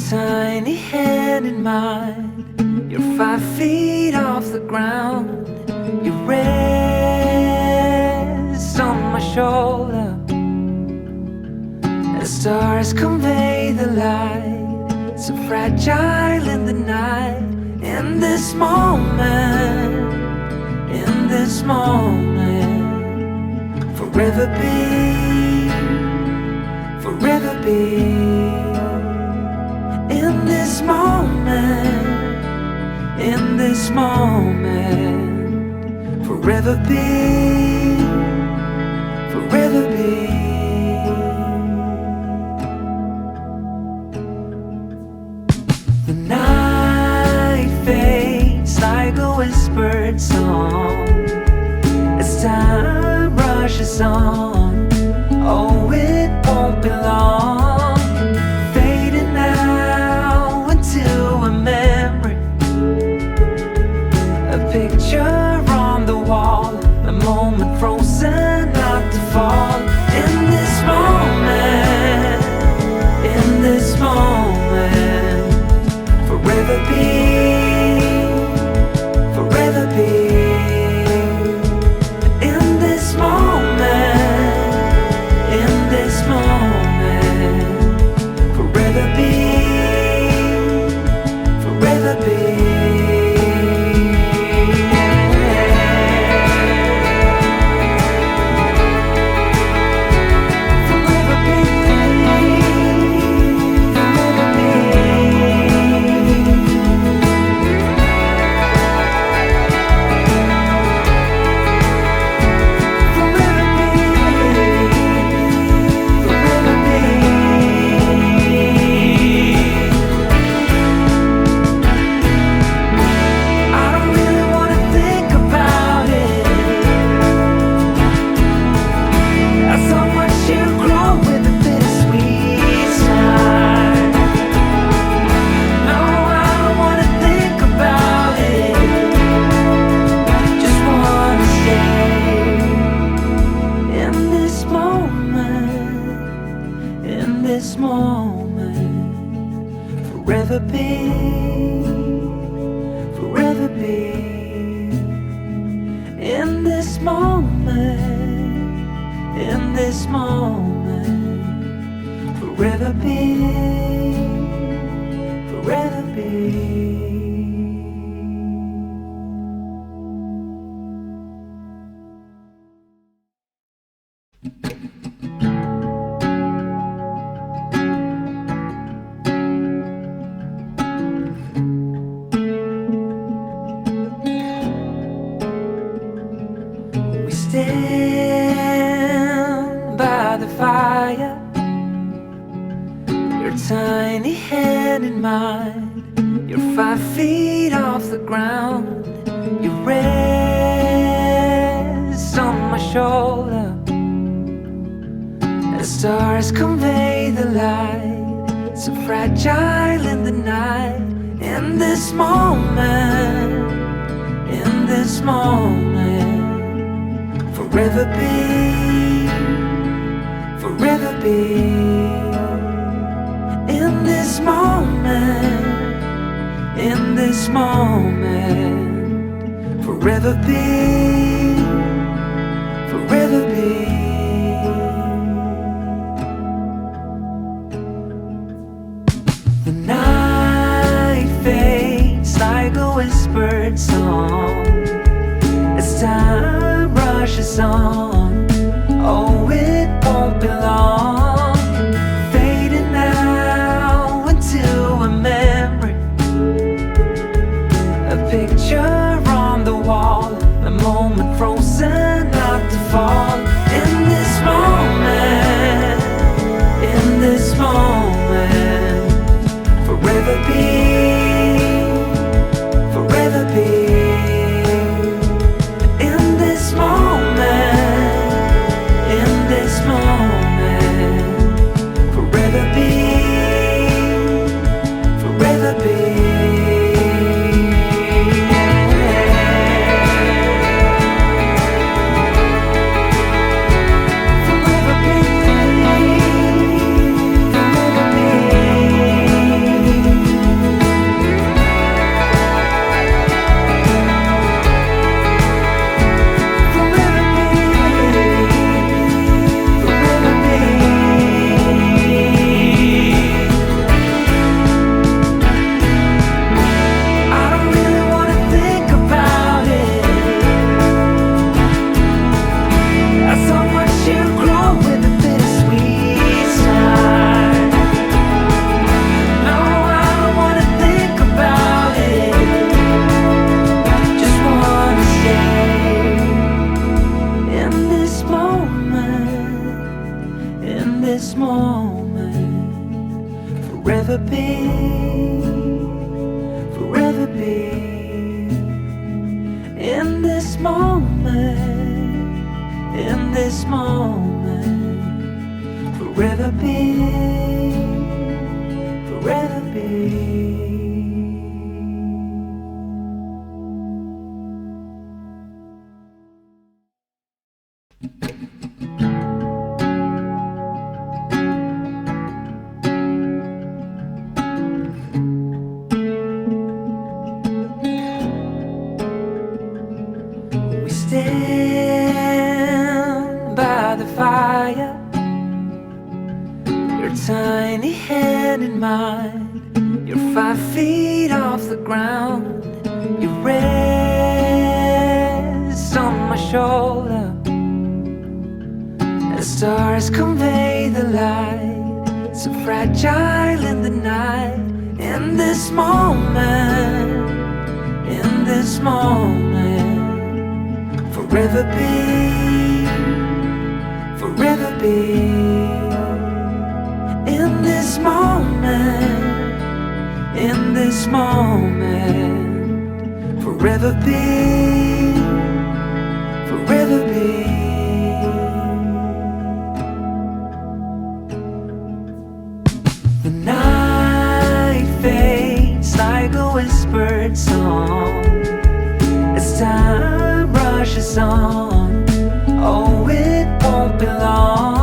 tiny hand in mine. You're 5 feet off the ground. You rest on my shoulder. The stars convey the light, so fragile in the night. In this moment, in this moment, forever be, forever be. In this moment, in this moment, forever be, forever be. The night fades like a whispered song as time rushes on. Oh, it won't be long, fading now into a memory, a picture on the wall, a moment frozen not to fall. In this moment, in this moment, forever be, forever be. In this moment, in this moment, forever be, forever be. This moment, forever be, forever be. In this moment, in this moment, forever be, forever be. Stand by the fire, your tiny hand in mine. You're 5 feet off the ground. You rest on my shoulder. The stars convey the light, so fragile in the night. In this moment, in this moment, forever be, forever be. In this moment, in this moment, forever be, forever be. The night fades like a whispered song as time rushes on. Oh, it won't be long, fading now into a memory, a picture on the wall, a moment frozen not to fall. In this moment, in this moment, forever be, forever be. In this moment, in this moment, this moment, forever be, forever be. In this moment, in this moment, forever be, forever be. We stand by the fire, your tiny hand in mine. You're 5 feet off the ground, you rest on my shoulder. The stars convey the light, so fragile in the night. In this moment, in this moment, forever be, forever be. In this moment, in this moment, forever be, forever be. The night fades like a whispered song as time rushes on. Oh, it won't be long